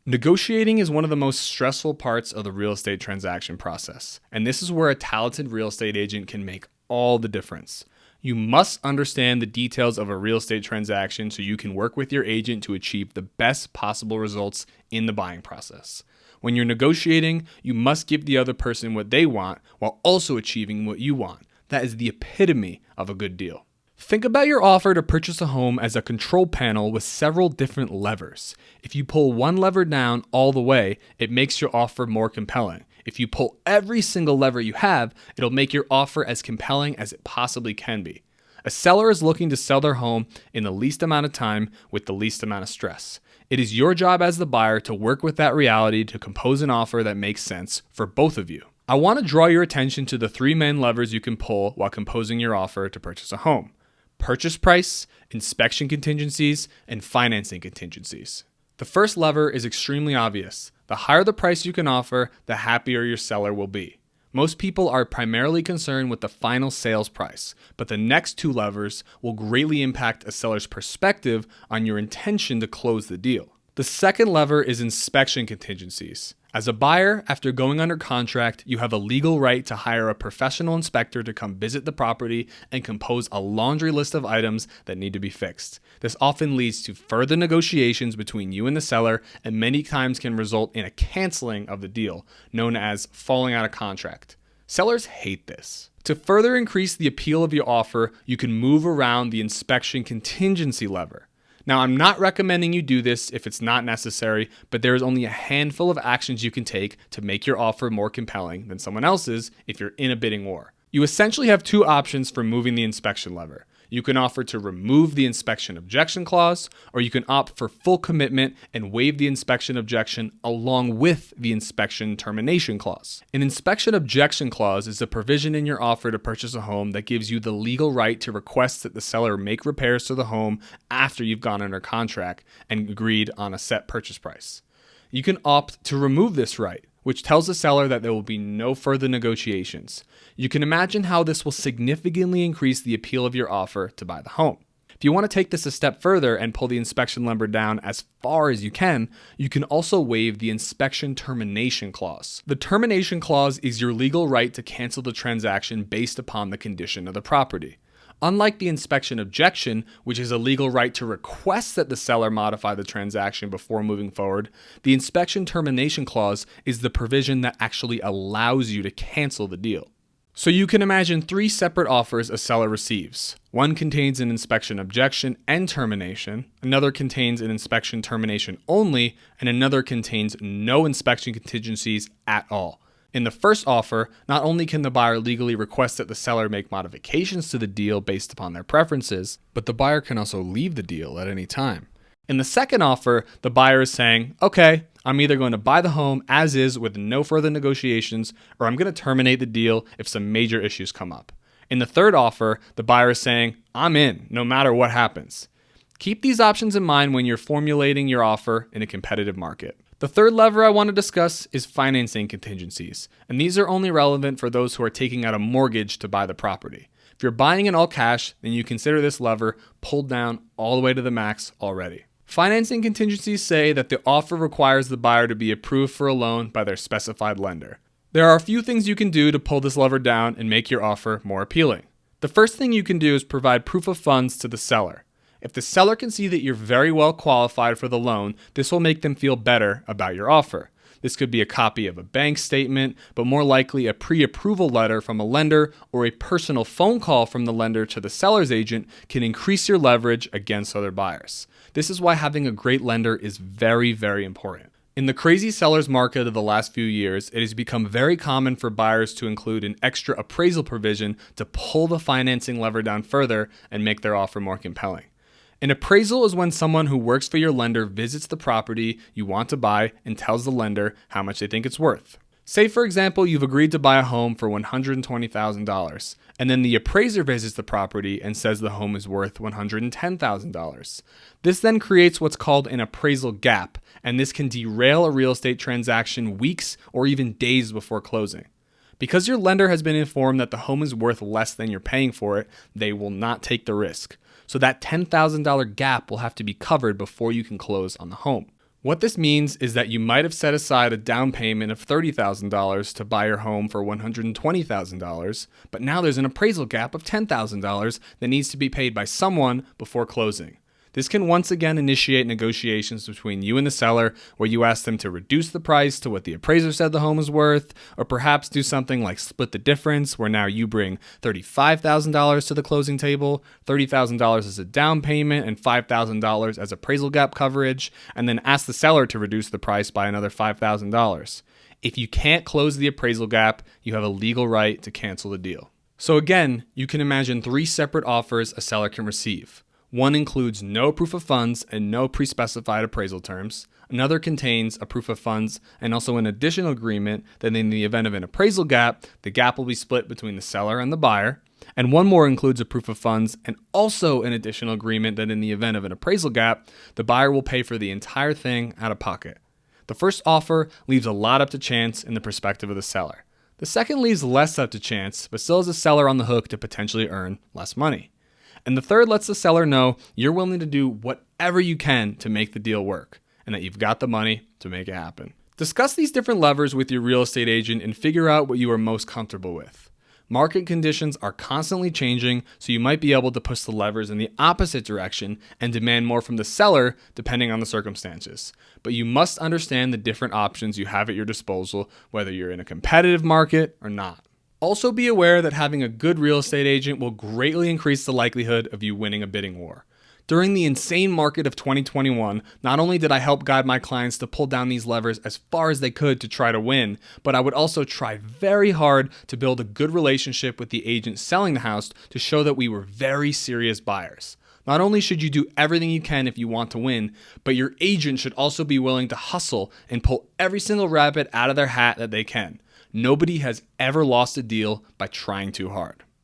Negotiating is one of the most stressful parts of the real estate transaction process, and this is where a talented real estate agent can make all the difference. You must understand the details of a real estate transaction so you can work with your agent to achieve the best possible results in the buying process. When you're negotiating, you must give the other person what they want while also achieving what you want. That is the epitome of a good deal. Think about your offer to purchase a home as a control panel with several different levers. If you pull one lever down all the way, it makes your offer more compelling. If you pull every single lever you have, it'll make your offer as compelling as it possibly can be. A seller is looking to sell their home in the least amount of time with the least amount of stress. It is your job as the buyer to work with that reality to compose an offer that makes sense for both of you. I want to draw your attention to the three main levers you can pull while composing your offer to purchase a home: purchase price, inspection contingencies, and financing contingencies. The first lever is extremely obvious. The higher the price you can offer, the happier your seller will be. Most people are primarily concerned with the final sales price, but the next two levers will greatly impact a seller's perspective on your intention to close the deal. The second lever is inspection contingencies. As a buyer, after going under contract, you have a legal right to hire a professional inspector to come visit the property and compose a laundry list of items that need to be fixed. This often leads to further negotiations between you and the seller, and many times can result in a canceling of the deal, known as falling out of contract. Sellers hate this. To further increase the appeal of your offer, you can move around the inspection contingency lever. Now, I'm not recommending you do this if it's not necessary, but there is only a handful of actions you can take to make your offer more compelling than someone else's if you're in a bidding war. You essentially have two options for moving the inspection lever. You can offer to remove the inspection objection clause, or you can opt for full commitment and waive the inspection objection along with the inspection termination clause. An inspection objection clause is a provision in your offer to purchase a home that gives you the legal right to request that the seller make repairs to the home after you've gone under contract and agreed on a set purchase price. You can opt to remove this right, which tells the seller that there will be no further negotiations. You can imagine how this will significantly increase the appeal of your offer to buy the home. If you want to take this a step further and pull the inspection lever down as far as you can also waive the inspection termination clause. The termination clause is your legal right to cancel the transaction based upon the condition of the property. Unlike the inspection objection, which is a legal right to request that the seller modify the transaction before moving forward, the inspection termination clause is the provision that actually allows you to cancel the deal. So you can imagine three separate offers a seller receives. One contains an inspection objection and termination, another contains an inspection termination only, and another contains no inspection contingencies at all. In the first offer, not only can the buyer legally request that the seller make modifications to the deal based upon their preferences, but the buyer can also leave the deal at any time. In the second offer, the buyer is saying, okay, I'm either going to buy the home as is with no further negotiations, or I'm going to terminate the deal if some major issues come up. In the third offer, the buyer is saying, I'm in, no matter what happens. Keep these options in mind when you're formulating your offer in a competitive market. The third lever I want to discuss is financing contingencies, and these are only relevant for those who are taking out a mortgage to buy the property. If you're buying in all cash, then you consider this lever pulled down all the way to the max already. Financing contingencies say that the offer requires the buyer to be approved for a loan by their specified lender. There are a few things you can do to pull this lever down and make your offer more appealing. The first thing you can do is provide proof of funds to the seller. If the seller can see that you're very well qualified for the loan, this will make them feel better about your offer. This could be a copy of a bank statement, but more likely a pre-approval letter from a lender or a personal phone call from the lender to the seller's agent can increase your leverage against other buyers. This is why having a great lender is very, very important. In the crazy seller's market of the last few years, it has become very common for buyers to include an extra appraisal provision to pull the financing lever down further and make their offer more compelling. An appraisal is when someone who works for your lender visits the property you want to buy and tells the lender how much they think it's worth. Say, for example, you've agreed to buy a home for $120,000, and then the appraiser visits the property and says the home is worth $110,000. This then creates what's called an appraisal gap, and this can derail a real estate transaction weeks or even days before closing. Because your lender has been informed that the home is worth less than you're paying for it, they will not take the risk. So that $10,000 gap will have to be covered before you can close on the home. What this means is that you might have set aside a down payment of $30,000 to buy your home for $120,000, but now there's an appraisal gap of $10,000 that needs to be paid by someone before closing. This can once again initiate negotiations between you and the seller, where you ask them to reduce the price to what the appraiser said the home is worth, or perhaps do something like split the difference, where now you bring $35,000 to the closing table, $30,000 as a down payment, and $5,000 as appraisal gap coverage, and then ask the seller to reduce the price by another $5,000. If you can't close the appraisal gap, you have a legal right to cancel the deal. So again, you can imagine 3 separate offers a seller can receive. One includes no proof of funds and no pre-specified appraisal terms. Another contains a proof of funds and also an additional agreement that in the event of an appraisal gap, the gap will be split between the seller and the buyer. And one more includes a proof of funds and also an additional agreement that in the event of an appraisal gap, the buyer will pay for the entire thing out of pocket. The first offer leaves a lot up to chance in the perspective of the seller. The second leaves less up to chance, but still has the seller on the hook to potentially earn less money. And the third lets the seller know you're willing to do whatever you can to make the deal work, and that you've got the money to make it happen. Discuss these different levers with your real estate agent and figure out what you are most comfortable with. Market conditions are constantly changing, so you might be able to push the levers in the opposite direction and demand more from the seller depending on the circumstances. But you must understand the different options you have at your disposal, whether you're in a competitive market or not. Also be aware that having a good real estate agent will greatly increase the likelihood of you winning a bidding war. During the insane market of 2021, not only did I help guide my clients to pull down these levers as far as they could to try to win, but I would also try very hard to build a good relationship with the agent selling the house to show that we were very serious buyers. Not only should you do everything you can if you want to win, but your agent should also be willing to hustle and pull every single rabbit out of their hat that they can. Nobody has ever lost a deal by trying too hard.